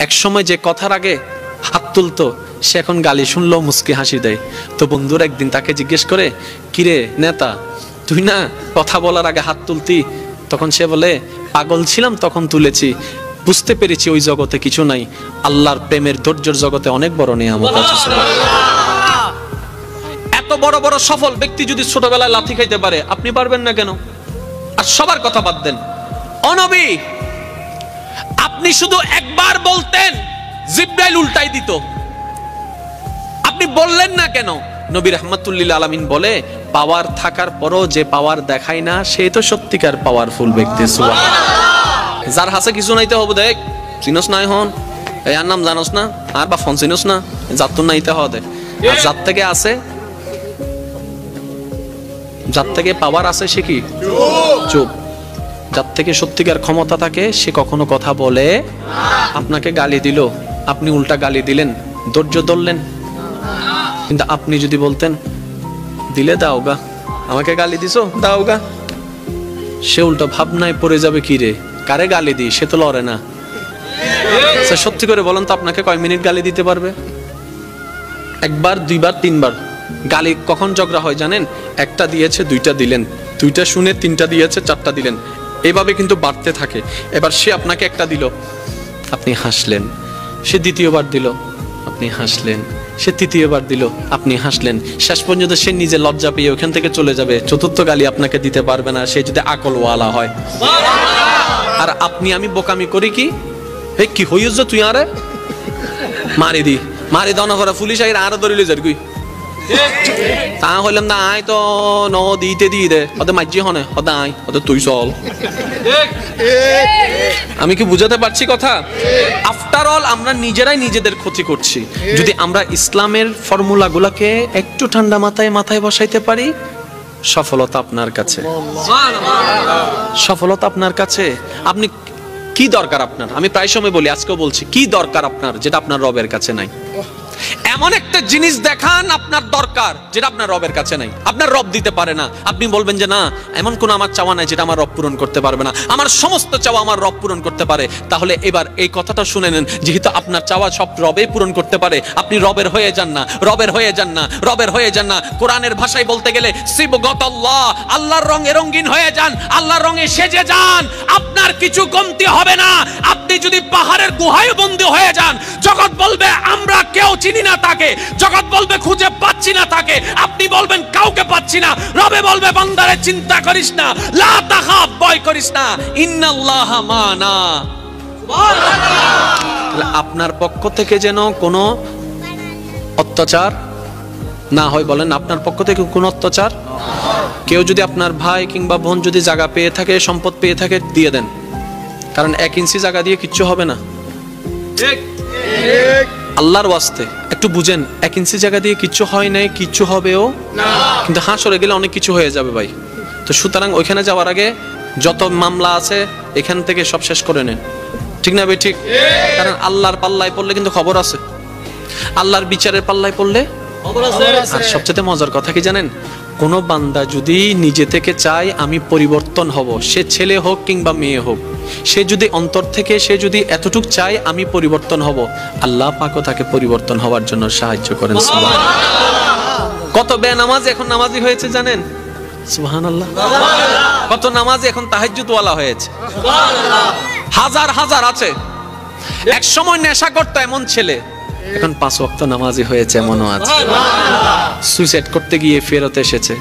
এক সময় যে কথার আগে হাত তুলতো সে এখন গালি শুনলেও মুচকি হাসি দেয়। তো বন্ধুর একদিন তাকে জিজ্ঞেস করে, কিরে নেতা, তুই না কথা বলার আগে হাত তুলতি? তখন সে বলে, পাগল ছিলাম তখন তুলেছি, বুঝতে পেরেছি ওই জগতে কিছু নাই, আল্লাহর প্রেমের ধৈর্যের জগতে অনেক বড় নিয়ামত আছে। এত বড় বড় সফল ব্যক্তি যদি ছোটবেলায় লাথি খাইতে পারে, আপনি পারবেন না কেন? আর সবার কথা বাদ দেন, ও নবী, আপনি শুধু একবার বলতেন জিবরাইল উল্টাই দিত, আপনি বললেন না কেন? নবী রাহমাতুল লিল আলামিন বলে, পাওয়ার থাকার পরও যে পাওয়ার দেখায় না সে তো সত্যিকার পাওয়ারফুল ব্যক্তি। সুবহানাল্লাহ। যার হাসে কিছু নাইতে হবে, দেখ চিনস নাই হন, এর নাম জানোস না, আর বা ফোন চিনস না, যার তো নাইতে হবে। আর যার থেকে আছে, যার থেকে পাওয়ার আছে সে কি চুপ। যার থেকে সত্যিকার ক্ষমতা থাকে সে কখনো কথা বলে। আপনাকে গালি দিল, আপনি উল্টা গালি দিলেন, ধৈর্য ধরলেন। কিন্তু আপনি যদি বলতেন, দিলে দাও গা, আমাকে গালি দিছো দাও গা, সে উল্টা ভাবনায় পড়ে যাবে, কি রে কারে গালি দিই, সে তো লড়ে না। সত্যি করে বলেন তো, আপনাকে কয় মিনিট গালি দিতে পারবে? একবার, দুইবার, তিনবার। গালি কখন ঝগড়া হয় জানেন? একটা দিয়েছে দুইটা দিলেন, দুইটা শুনে তিনটা দিয়েছে চারটা দিলেন, এইভাবে কিন্তু বাড়তে থাকে। এবার সে আপনাকে একটা দিল, আপনি হাসলেন, সে দ্বিতীয়বার দিল, আপনি হাসলেন, সে তৃতীয়বার দিল, আপনি হাসলেন, শেষ পর্যন্ত সে নিজে লজ্জা পেয়ে ওখান থেকে চলে যাবে। চতুর্থ গালি আপনাকে দিতে পারবে না, সে যদি আকলওয়ালা হয়। আর আপনি আমি বোকামি করি কি, এই কি হইছ তুই আরে মারি দি, মারি দাও না করে পুলিশ আই আরো ধরিলে যার কই তা হইলাম না, আয় তো ন দিতে দিয়ে দে, ওদের মাঝি হনে ওদের আয়, ওদের তুই চল। আমি কি বুঝাতে পারছি কথা? আফটার অল আমরা নিজেরাই নিজেদের ক্ষতি করছি। যদি আমরা ইসলামের ফর্মুলা গুলাকে একটু ঠান্ডা মাথায় মাথায় বসাইতে পারি, সফলতা আপনার কাছে, সফলতা আপনার কাছে। আপনি কি দরকার আপনার? আমি প্রায় সময় বলি, আজকেও বলছি, কি দরকার আপনার যেটা আপনার রবের কাছে নাই? এমন একটা জিনিস দেখান আপনার দরকার যেটা আপনার রবের কাছে নাই, আপনার রব দিতে পারে না। আপনি বলবেন যে না, এমন কোন আমার চাওয়া নাই যেটা আমার রব পূরণ করতে পারবে না, আমার সমস্ত চাওয়া আমার রব পূরণ করতে পারে। তাহলে এবার এই কথাটা শুনে নেন, যেহেতু আপনার চাওয়া সব রবে পূরণ করতে পারে, আপনি রবের হয়ে যান না, রবের হয়ে যান না, রবের হয়ে যান না। কোরআনের ভাষায় বলতে গেলে সিবগাতাল্লাহ, আল্লাহর রঙে রঙিন হয়ে যান, আল্লাহর রঙে সেজে যান, আপনার কিছু কমতি হবে না। আপনি যদি পাহাড়ের গুহায় বন্দী হয়ে যান, জগৎ বলবে আমরা কেউ চিনি না তাকে, জগৎ বলবে খুঁজে পাচ্ছি না তাকে, আপনি বলবেন কাউকে পাচ্ছি না, রবে বলবে বান্দারে চিন্তা করিস না, লা তাখাফ, ভয় করিস না, ইন্নাল্লাহা মানা। সুবহানাল্লাহ। আপনার পক্ষ থেকে যেন কোনো অত্যাচার না হয়। বলেন, আপনার পক্ষ থেকে কোনো অত্যাচার? কেউ যদি আপনার ভাই কিংবা বোন যদি জায়গা পেয়ে থাকে, সম্পদ পেয়ে থাকে, দিয়ে দেন, কারণ 1 ইঞ্চি জায়গা দিয়ে কিচ্ছু হবে না। ঠিক ঠিক। আল্লাহর ওয়াস্তে একটু বুঝেন, 1 ইঞ্চি জায়গা দিয়ে কিচ্ছু হয় নাই, কিচ্ছু হবেও না, কিন্তু হাসরে গেলে অনেক কিছু হয়ে যাবে ভাই। তো সুতরাং ওইখানে যাওয়ার আগে যত মামলা আছে এখান থেকে সব শেষ করে নেন, ঠিক না ভাই? ঠিক। কারণ আল্লাহর পাল্লায় পড়লে কিন্তু খবর আছে, আল্লাহর বিচারের পাল্লায় পড়লে খবর আছে। আর সবচেয়ে মজার কথা কি জানেন? কোন বান্দা যদি নিজে থেকে চায় আমি পরিবর্তন হব, সে ছেলে হোক কিংবা মেয়ে হোক, সে যদি অন্তর থেকে সে যদি এতটুক চায় আমি পরিবর্তন হব, আল্লাহ পাকও তাকে পরিবর্তন হওয়ার জন্য সাহায্য করেন। সুবহানাল্লাহ। কত বেনামাজি এখন নামাজি হয়েছে জানেন? সুবহানাল্লাহ। কত নামাজি এখন তাহাজ্জুদওয়ালা হয়েছে। সুবহানাল্লাহ। হাজার হাজার আছে। এক সময় নেশা করতো এমন ছেলে, এখন 5 ওয়াক্ত নামাজি হয়েছে এমনও আছে। সুইসাইড করতে গিয়ে ফেরত এসেছে।